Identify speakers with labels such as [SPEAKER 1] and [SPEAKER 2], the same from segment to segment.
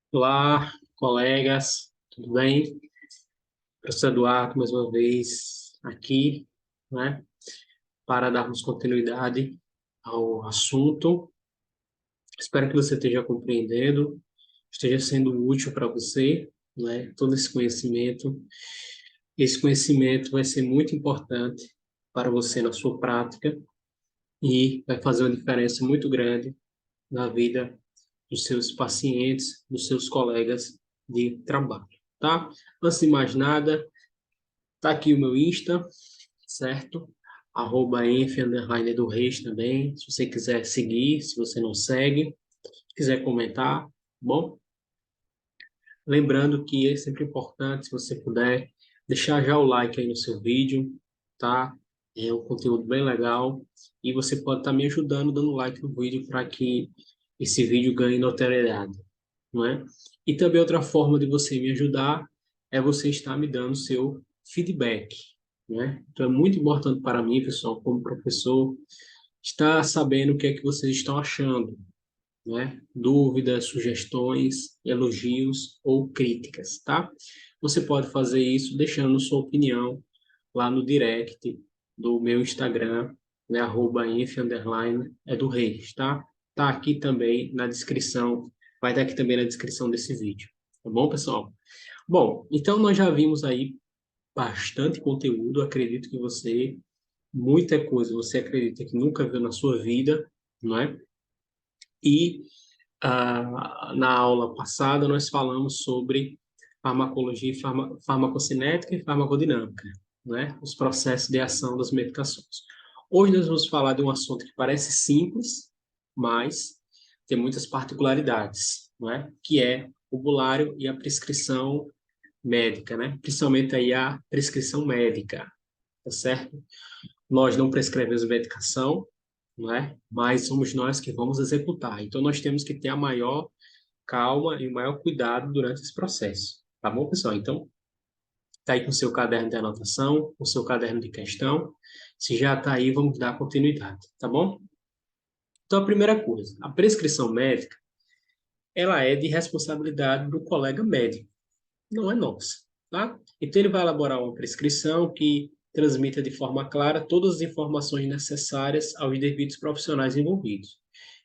[SPEAKER 1] Olá, colegas, tudo bem? Professor Eduardo, mais uma vez aqui, né, para darmos continuidade ao assunto. Espero que você esteja compreendendo, esteja sendo útil para você, né, todo esse conhecimento. Esse conhecimento vai ser muito importante para você na sua prática e vai fazer uma diferença muito grande na vida dos seus pacientes, dos seus colegas de trabalho, tá? Antes de mais nada, tá aqui o meu Insta, certo? @enf_ do Reis também, se você quiser seguir, se você não segue, quiser comentar, tá bom? Lembrando que é sempre importante, se você puder, deixar já o like aí no seu vídeo, tá? É um conteúdo bem legal e você pode estar me ajudando dando like no vídeo para que esse vídeo ganhe notoriedade, não é? E também outra forma de você me ajudar é você estar me dando seu feedback, né? Então é muito importante para mim, pessoal, como professor, estar sabendo o que é que vocês estão achando, né? Dúvidas, sugestões, elogios ou críticas, tá? Você pode fazer isso deixando sua opinião lá no direct do meu Instagram, né? @enf_é do Reis, tá? Tá aqui também na descrição, vai estar aqui também na descrição desse vídeo, tá bom, pessoal? Bom, então nós já vimos aí bastante conteúdo, acredito que muita coisa você acredita que nunca viu na sua vida, não é? E na aula passada, nós falamos sobre farmacologia, farmacocinética e farmacodinâmica, né? Os processos de ação das medicações. Hoje nós vamos falar de um assunto que parece simples, mas tem muitas particularidades, né? Que é o bulário e a prescrição médica, né? Principalmente aí a prescrição médica, tá certo? Nós não prescrevemos medicação, não é? Mas somos nós que vamos executar. Então, nós temos que ter a maior calma e o maior cuidado durante esse processo. Tá bom, pessoal? Então, tá aí com o seu caderno de anotação, com o seu caderno de questão. Se já tá aí, vamos dar continuidade, tá bom? Então, a primeira coisa, a prescrição médica, ela é de responsabilidade do colega médico, não é nossa, tá? Então, ele vai elaborar uma prescrição que transmita de forma clara todas as informações necessárias aos devidos profissionais envolvidos.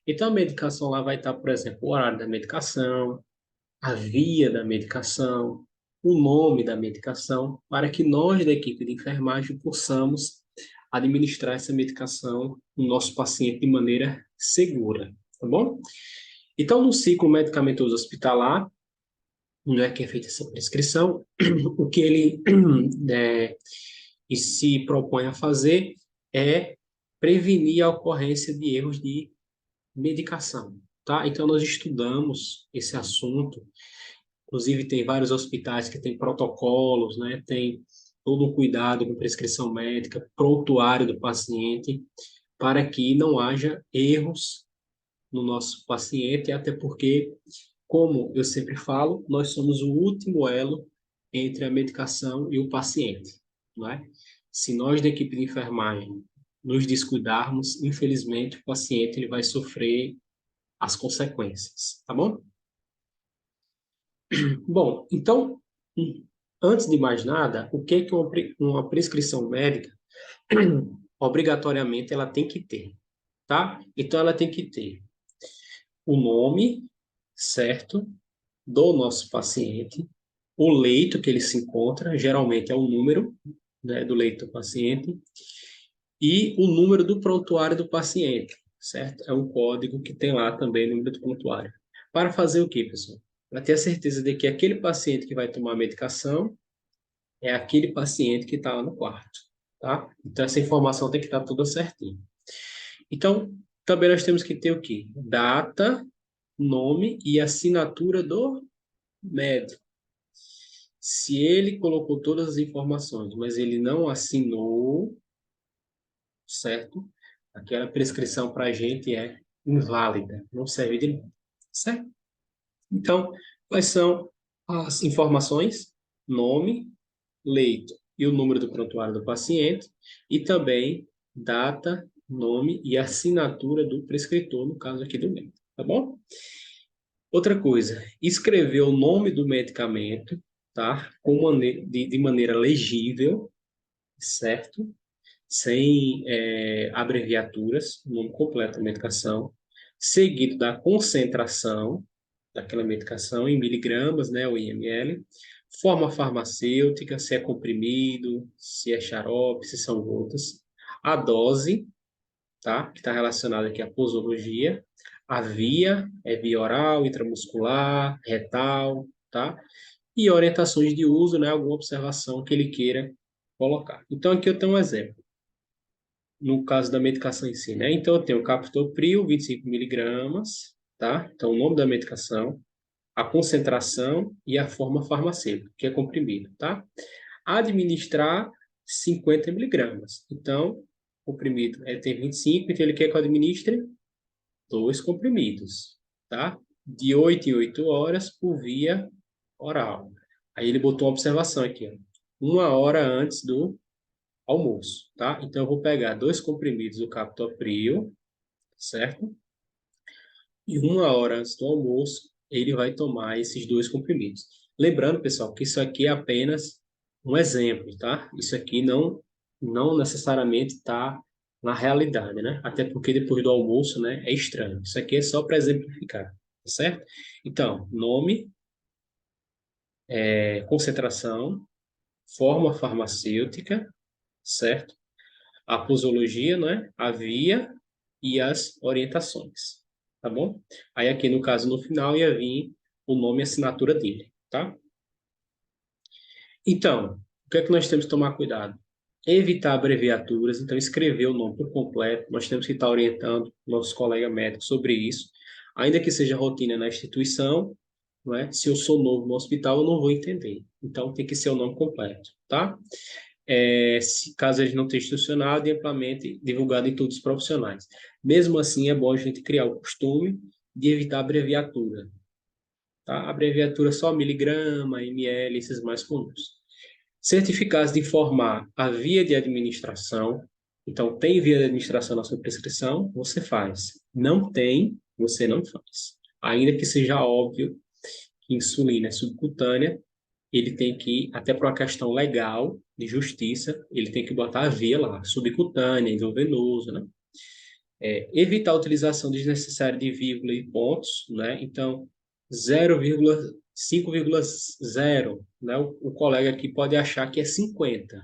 [SPEAKER 1] Então, a medicação lá vai estar, por exemplo, o horário da medicação, a via da medicação, o nome da medicação, para que nós da equipe de enfermagem possamos administrar essa medicação no nosso paciente de maneira segura, tá bom? Então, no ciclo medicamentoso hospitalar, não é que é feita essa prescrição, o que ele é, e se propõe a fazer é prevenir a ocorrência de erros de medicação, tá? Então, nós estudamos esse assunto. Inclusive, tem vários hospitais que têm protocolos, né? Tem todo um cuidado com prescrição médica, prontuário do paciente, para que não haja erros no nosso paciente, até porque, como eu sempre falo, nós somos o último elo entre a medicação e o paciente, não é? Se nós da equipe de enfermagem nos descuidarmos, infelizmente, o paciente ele vai sofrer as consequências, tá bom? Bom, então, antes de mais nada, o que é que uma prescrição médica obrigatoriamente ela tem que ter, tá? Então ela tem que ter o nome certo do nosso paciente, o leito que ele se encontra, geralmente é o número, né, do leito do paciente, e o número do prontuário do paciente, certo? É um código que tem lá também no número do prontuário. Para fazer o quê, pessoal? Para ter a certeza de que aquele paciente que vai tomar a medicação é aquele paciente que está lá no quarto, tá? Então, essa informação tem que estar tudo certinho. Então, também nós temos que ter o quê? Data, nome e assinatura do médico. Se ele colocou todas as informações, mas ele não assinou, certo? Aquela prescrição para a gente é inválida, não serve de nada, certo? Então, quais são as informações? Nome, leito e o número do prontuário do paciente, e também data, nome e assinatura do prescritor, no caso aqui do médico, tá bom? Outra coisa, escrever o nome do medicamento, tá? De maneira legível, certo? Sem abreviaturas, o nome completo da medicação, seguido da concentração daquela medicação em miligramas, né, ou em ml, forma farmacêutica, se é comprimido, se é xarope, se são gotas, a dose, tá, que está relacionada aqui à posologia, a via, é via oral, intramuscular, retal, tá? E orientações de uso, né, alguma observação que ele queira colocar. Então, aqui eu tenho um exemplo no caso da medicação em si, né? Então, eu tenho captopril, 25 miligramas, tá? Então, o nome da medicação, a concentração e a forma farmacêutica, que é comprimido, tá? Administrar 50 miligramas. Então, comprimido tem 25, então ele quer que eu administre 2 comprimidos, tá? De 8 em 8 horas por via oral. Aí ele botou uma observação aqui, ó. 1 hora antes do almoço, tá? Então, eu vou pegar 2 comprimidos do captopril, certo? E 1 hora antes do almoço, ele vai tomar esses 2 comprimidos. Lembrando, pessoal, que isso aqui é apenas um exemplo, tá? Isso aqui não necessariamente está na realidade, né? Até porque depois do almoço, né, é estranho. Isso aqui é só para exemplificar, tá certo? Então, nome, concentração, forma farmacêutica, certo? A posologia, né? A via e as orientações, tá bom? Aí aqui no caso no final ia vir o nome e assinatura dele, tá? Então, o que é que nós temos que tomar cuidado? Evitar abreviaturas, então escrever o nome por completo. Nós temos que estar orientando nossos colegas médicos sobre isso, ainda que seja rotina na instituição, não é? Se eu sou novo no hospital, eu não vou entender. Então tem que ser o nome completo, tá? Se caso ele não tenha institucionado e amplamente divulgado em todos os profissionais. Mesmo assim, é bom a gente criar o costume de evitar abreviatura, tá? Abreviatura só miligrama, ml, esses mais comuns. Certificados de informar a via de administração. Então, tem via de administração na sua prescrição, você faz. Não tem, você não faz. Ainda que seja óbvio que insulina é subcutânea, ele tem que, até por uma questão legal, de justiça, ele tem que botar a via lá, subcutânea, endovenoso, né? Evitar a utilização desnecessária de vírgula e pontos, né? Então, 0,5,0, né? O colega aqui pode achar que é 50,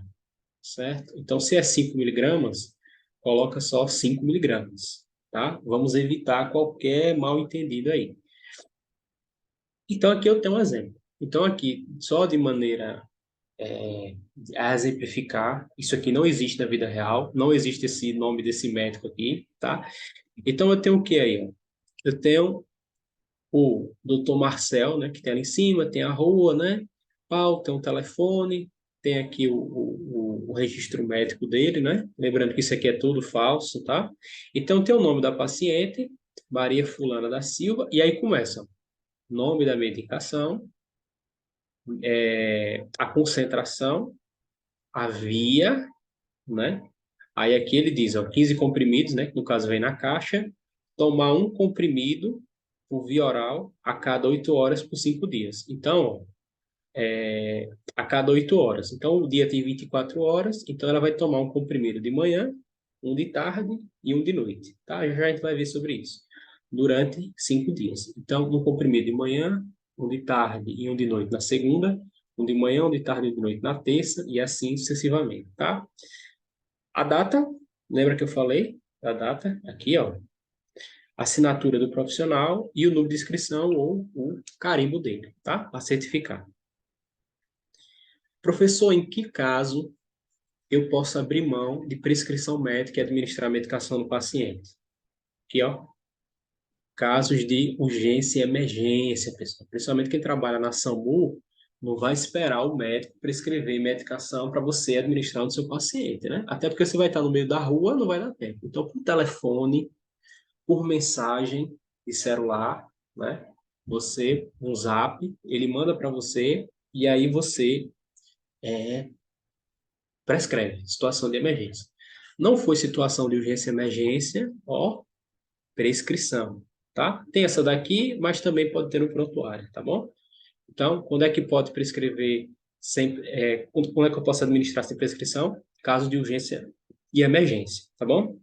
[SPEAKER 1] certo? Então, se é 5 miligramas, coloca só 5 miligramas, tá? Vamos evitar qualquer mal entendido aí. Então, aqui eu tenho um exemplo. Então, aqui, só de maneira a exemplificar, isso aqui não existe na vida real, não existe esse nome desse médico aqui, tá? Então, eu tenho o que aí, ó? Eu tenho o doutor Marcel, né, que tem ali em cima, tem a rua, né? Pau, tem um telefone, tem aqui o registro médico dele, né? Lembrando que isso aqui é tudo falso, tá? Então, tem o nome da paciente, Maria Fulana da Silva, e aí começa, nome da medicação, a concentração, a via, né? Aí aqui ele diz, ó, 15 comprimidos, né? Que no caso vem na caixa, tomar 1 comprimido por via oral a cada 8 horas por 5 dias. Então, a cada 8 horas. Então, o dia tem 24 horas, então ela vai tomar 1 comprimido de manhã, um de tarde e um de noite, tá? Já a gente vai ver sobre isso. Durante 5 dias. Então, 1 comprimido de manhã, um de tarde e um de noite na segunda, um de manhã, um de tarde e um de noite na terça, e assim sucessivamente, tá? A data, lembra que eu falei da data? Aqui, ó. Assinatura do profissional e o número de inscrição ou o carimbo dele, tá? Para certificar. Professor, em que caso eu posso abrir mão de prescrição médica e administrar medicação no paciente? Aqui, ó. Casos de urgência e emergência, pessoal. Principalmente quem trabalha na SAMU, não vai esperar o médico prescrever medicação para você administrar no seu paciente, né? Até porque você vai estar no meio da rua, não vai dar tempo. Então, por telefone, por mensagem de celular, né? Você, um zap, ele manda para você e aí você prescreve, situação de emergência. Não foi situação de urgência e emergência, ó, prescrição, tá? Tem essa daqui, mas também pode ter no prontuário, tá bom? Então, quando é que pode prescrever sem, quando é que eu posso administrar sem prescrição? Caso de urgência e emergência, tá bom?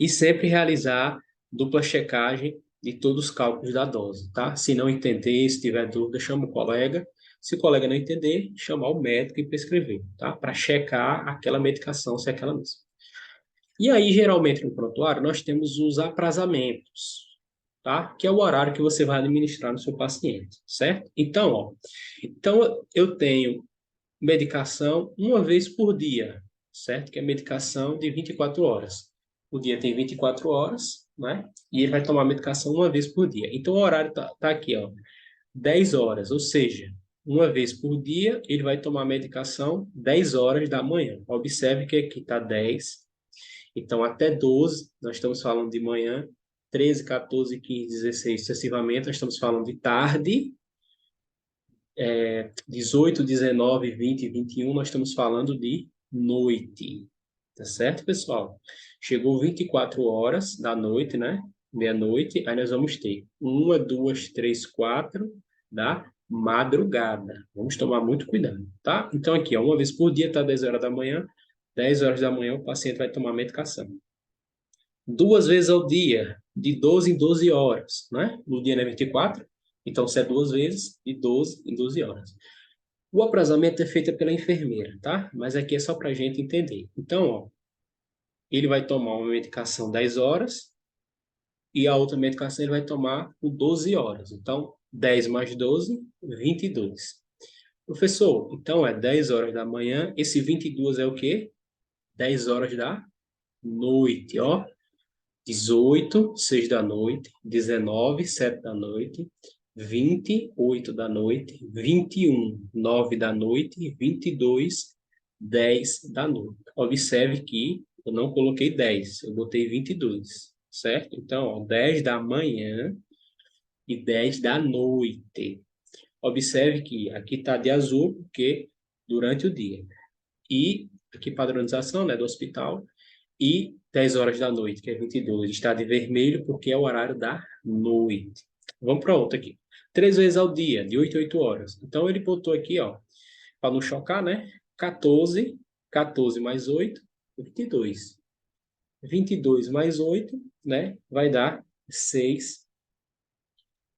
[SPEAKER 1] E sempre realizar dupla checagem de todos os cálculos da dose, tá? Se não entender, se tiver dúvida, chama o colega. Se o colega não entender, chamar o médico e prescrever, tá? Para checar aquela medicação, se é aquela mesma. E aí, geralmente, no prontuário, nós temos os aprazamentos, tá? Que é o horário que você vai administrar no seu paciente, certo? Então, ó, então eu tenho medicação uma vez por dia, certo? Que é medicação de 24 horas. O dia tem 24 horas, né? E ele vai tomar medicação uma vez por dia. Então, o horário tá aqui, ó, 10 horas, ou seja, uma vez por dia, ele vai tomar medicação 10 horas da manhã. Observe que aqui está 10. Então, até 12, nós estamos falando de manhã, 13, 14, 15, 16, sucessivamente, nós estamos falando de tarde, 18, 19, 20 e 21, nós estamos falando de noite. Tá certo, pessoal? Chegou 24 horas da noite, né? Meia-noite, aí nós vamos ter 1, 2, 3, 4 da madrugada. Vamos tomar muito cuidado, tá? Então, aqui, ó, uma vez por dia, tá 10 horas da manhã. 10 horas da manhã, o paciente vai tomar medicação. 2 vezes ao dia, de 12 em 12 horas, né? No dia não é 24, então se é 2 vezes, de 12 em 12 horas. O aprazamento é feito pela enfermeira, tá? Mas aqui é só para a gente entender. Então, ó, ele vai tomar uma medicação 10 horas e a outra medicação ele vai tomar por 12 horas. Então, 10 mais 12, 22. Professor, então é 10 horas da manhã, esse 22 é o quê? 10 horas da noite, ó. 18, 6 da noite, 19, 7 da noite, 20, 8 da noite, 21, 9 da noite, 22, 10 da noite. Observe que eu não coloquei 10, eu botei 22, certo? Então, ó, 10 da manhã e 10 da noite. Observe que aqui está de azul, porque durante o dia. E aqui padronização, né, do hospital, e 10 horas da noite, que é 22, está de vermelho porque é o horário da noite. Vamos para outra aqui. 3 vezes ao dia, de 8 a 8 horas. Então, ele botou aqui, ó, para não chocar, né? 14, 14 mais 8, 22. 22 mais 8, né? Vai dar 6,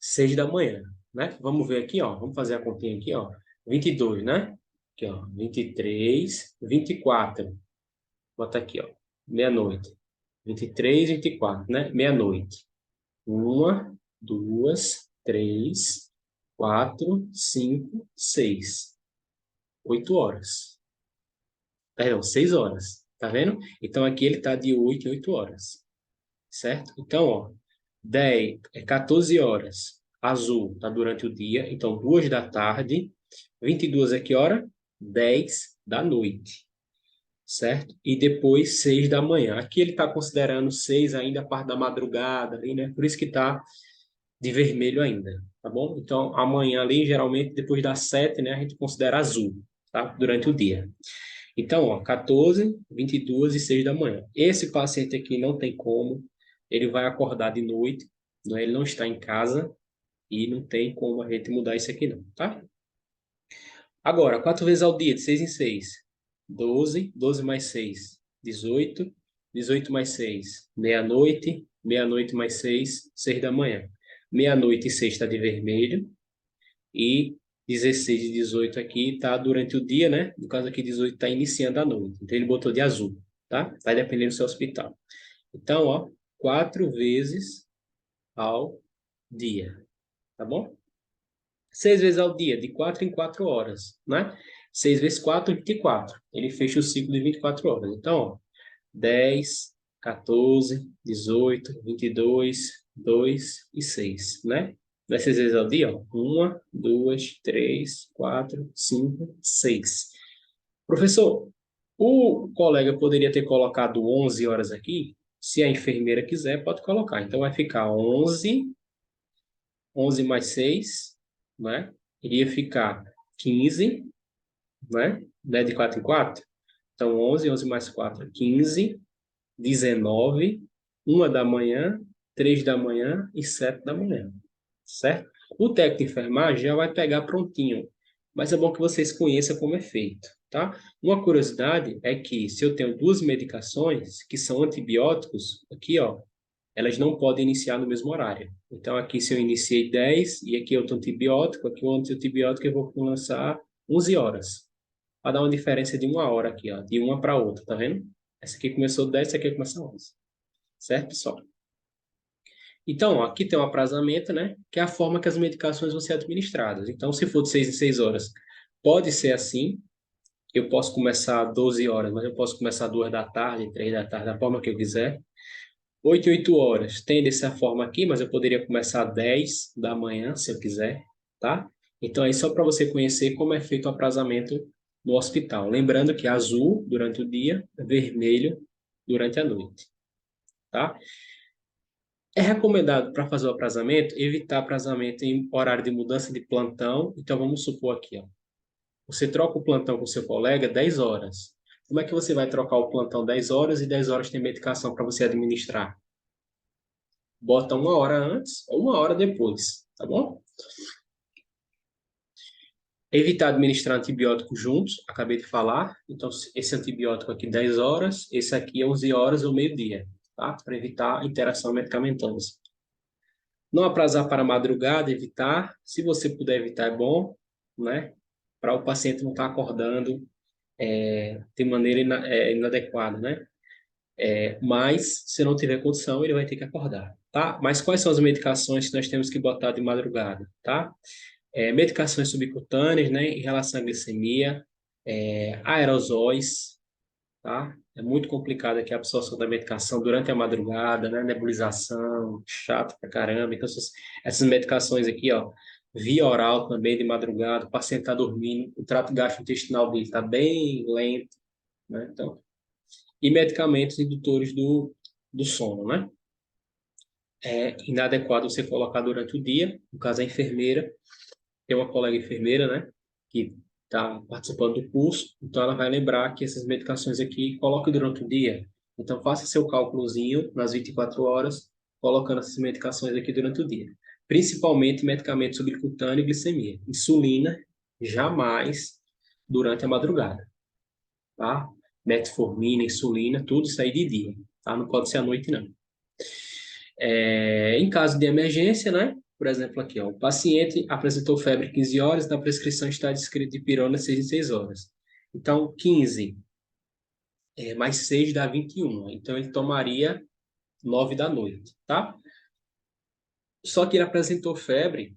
[SPEAKER 1] 6 da manhã, né? Vamos ver aqui, ó. Vamos fazer a continha aqui, ó. 22, né? Aqui, ó. 23, 24. Bota aqui, ó. Meia-noite. 23, 24, né? Meia-noite. 1, 2, 3, 4, 5, 6. 8 horas. Perdão, 6 horas. Tá vendo? Então aqui ele tá de 8 em 8 horas. Certo? Então, ó, 10, 14 horas. Azul tá durante o dia. Então, 2 da tarde. 22 é que hora? 10 da noite. Certo? E depois 6 da manhã. Aqui ele está considerando 6 ainda a parte da madrugada, ali, né? Por isso que está de vermelho ainda, tá bom? Então, amanhã ali, geralmente, depois das 7, né, a gente considera azul, tá? Durante o dia. Então, ó, 14, 22 e 6 da manhã. Esse paciente aqui não tem como, ele vai acordar de noite, né? Ele não está em casa e não tem como a gente mudar isso aqui não, tá? Agora, 4 vezes ao dia, de 6 em 6. 12, 12 mais 6, 18. 18 mais 6, meia-noite. Meia-noite mais 6, 6 da manhã. Meia-noite e 6 está de vermelho. E 16 e 18 aqui está durante o dia, né? No caso aqui, 18 está iniciando a noite. Então, ele botou de azul, tá? Vai depender do seu hospital. Então, ó, 4 vezes ao dia, tá bom? 6 vezes ao dia, de 4 em 4 horas, né? 6 vezes 4, 24. Ele fecha o ciclo de 24 horas. Então, ó, 10, 14, 18, 22, 2 e 6, né? Das 6 vezes ao dia, ó. 1, 2, 3, 4, 5, 6. Professor, o colega poderia ter colocado 11 horas aqui? Se a enfermeira quiser, pode colocar. Então, vai ficar 11, 11 mais 6, né? Iria ficar 15, né? De 4 em 4. Então, 11, 11 mais 4, 15, 19, 1 da manhã 3 da manhã e 7 da manhã, certo? O técnico de enfermagem já vai pegar prontinho, mas é bom que vocês conheçam como é feito, tá? Uma curiosidade é que se eu tenho duas medicações que são antibióticos, aqui, ó, elas não podem iniciar no mesmo horário. Então, aqui se eu iniciei 10 e aqui outro antibiótico, aqui o antibiótico eu vou começar 11 horas. Vai dar uma diferença de 1 hora aqui, ó, de uma para outra, tá vendo? Essa aqui começou 10, essa aqui começa 11. Certo, pessoal? Então, ó, aqui tem um aprazamento, né? Que é a forma que as medicações vão ser administradas. Então, se for de 6 em 6 horas, pode ser assim. Eu posso começar 12 horas, mas eu posso começar 2 da tarde, 3 da tarde, da forma que eu quiser. 8 e 8 horas, tem dessa forma aqui, mas eu poderia começar 10 da manhã, se eu quiser, tá? Então, aí só para você conhecer como é feito o aprazamento no hospital. Lembrando que é azul durante o dia, vermelho durante a noite, tá? É recomendado para fazer o aprazamento, evitar aprazamento em horário de mudança de plantão. Então, vamos supor aqui, ó. Você troca o plantão com seu colega 10 horas. Como é que você vai trocar o plantão 10 horas e 10 horas tem medicação para você administrar? Bota 1 hora antes ou 1 hora depois, tá bom? Evitar administrar antibióticos juntos, acabei de falar. Então, esse antibiótico aqui 10 horas, esse aqui 11 horas ou meio-dia, tá? Para evitar interação medicamentosa. Não aprazar para a madrugada, evitar. Se você puder evitar, é bom, né? Para o paciente não estar acordando de maneira inadequada, né? Mas, se não tiver condição, ele vai ter que acordar, tá? Mas quais são as medicações que nós temos que botar de madrugada, tá? Medicações subcutâneas, né, em relação à glicemia, aerosóis, tá? É muito complicado aqui a absorção da medicação durante a madrugada, né, nebulização, chato pra caramba. Então, essas medicações aqui, ó, via oral também de madrugada, o paciente está dormindo, o trato gastrointestinal dele está bem lento, né? Então, e medicamentos indutores do sono, né? É inadequado você colocar durante o dia, no caso a enfermeira, tem uma colega enfermeira, né, que está participando do curso, então ela vai lembrar que essas medicações aqui coloque durante o dia. Então faça seu cálculozinho nas 24 horas, colocando essas medicações aqui durante o dia. Principalmente medicamentos subcutâneo e glicemia. Insulina, jamais durante a madrugada, tá? Metformina, insulina, tudo isso aí de dia, tá? Não pode ser à noite, não. Em caso de emergência, né? Por exemplo, aqui, ó, o paciente apresentou febre 15 horas, na prescrição está descrito de pirona 6 em 6 horas. Então, 15 mais 6 dá 21. Então, ele tomaria 9 da noite, tá? Só que ele apresentou febre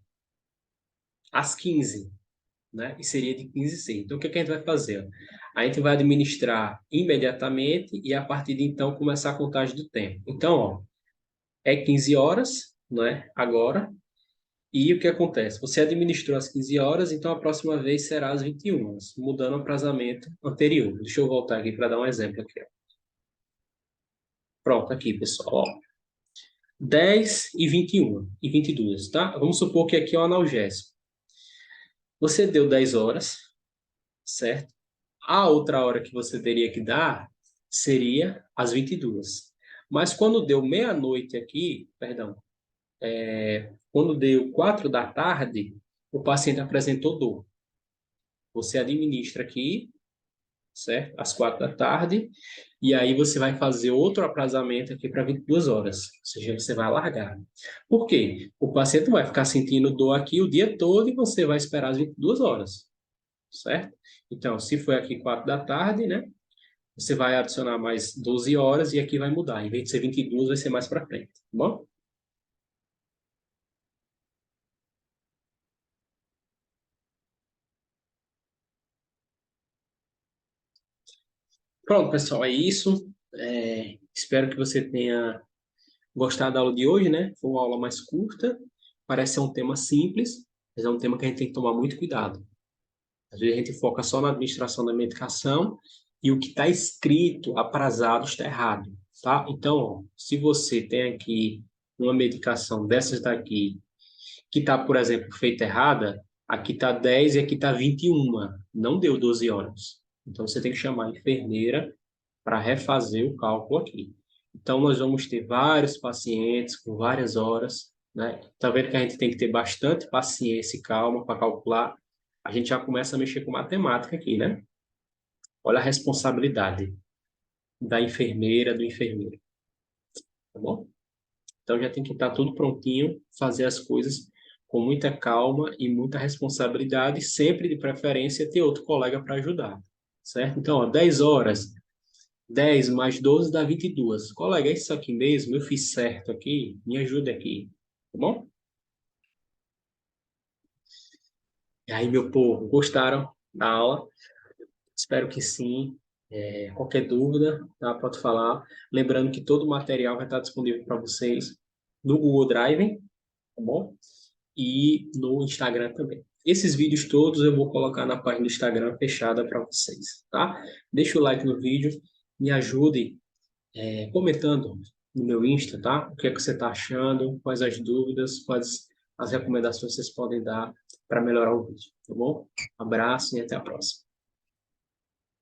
[SPEAKER 1] às 15, né? E seria de 15 e 6. Então, o que que a gente vai fazer? Ó? A gente vai administrar imediatamente e, a partir de então, começar a contagem do tempo. Então, ó, é 15 horas, né? Agora. E o que acontece? Você administrou às 15 horas, então a próxima vez será às 21, mudando o aprazamento anterior. Deixa eu voltar aqui para dar um exemplo aqui, ó. Pronto, aqui, pessoal. Ó. 10 e 21 e 22, tá? Vamos supor que aqui é um analgésico. Você deu 10 horas, certo? A outra hora que você teria que dar seria às 22. Mas quando deu meia-noite aqui, perdão, quando deu 4 da tarde, o paciente apresentou dor. Você administra aqui, certo? Às 4 da tarde, e aí você vai fazer outro aprazamento aqui para 22 horas, ou seja, você vai largar. Por quê? O paciente vai ficar sentindo dor aqui o dia todo e você vai esperar as 22 horas, certo? Então, se foi aqui 4 da tarde, né? Você vai adicionar mais 12 horas e aqui vai mudar. Em vez de ser 22, vai ser mais para frente, tá bom? Pronto, pessoal, é isso. Espero que você tenha gostado da aula de hoje, né? Foi uma aula mais curta, parece ser um tema simples, mas é um tema que a gente tem que tomar muito cuidado. Às vezes a gente foca só na administração da medicação e o que está escrito, aprazado, está errado, tá? Então, ó, se você tem aqui uma medicação dessas daqui, que está, por exemplo, feita errada, aqui está 10 e aqui está 21, não deu 12 horas. Então, você tem que chamar a enfermeira para refazer o cálculo aqui. Então, nós vamos ter vários pacientes com várias horas, né? Tá vendo que a gente tem que ter bastante paciência e calma para calcular. A gente já começa a mexer com matemática aqui, né? Olha a responsabilidade da enfermeira, do enfermeiro, tá bom? Então, já tem que estar tudo prontinho, fazer as coisas com muita calma e muita responsabilidade, sempre de preferência ter outro colega para ajudar, certo? Então, ó, 10 horas, 10 mais 12 dá 22. Colega, é isso aqui mesmo? Eu fiz certo aqui? Me ajude aqui, tá bom? E aí, meu povo, gostaram da aula? Espero que sim. Qualquer dúvida, tá? Pode falar. Lembrando que todo o material vai estar disponível para vocês no Google Drive, tá bom? E no Instagram também. Esses vídeos todos eu vou colocar na página do Instagram fechada para vocês, tá? Deixa o like no vídeo, me ajude comentando no meu Insta, tá? O que é que você está achando, quais as dúvidas, quais as recomendações que vocês podem dar para melhorar o vídeo, tá bom? Abraço e até a próxima.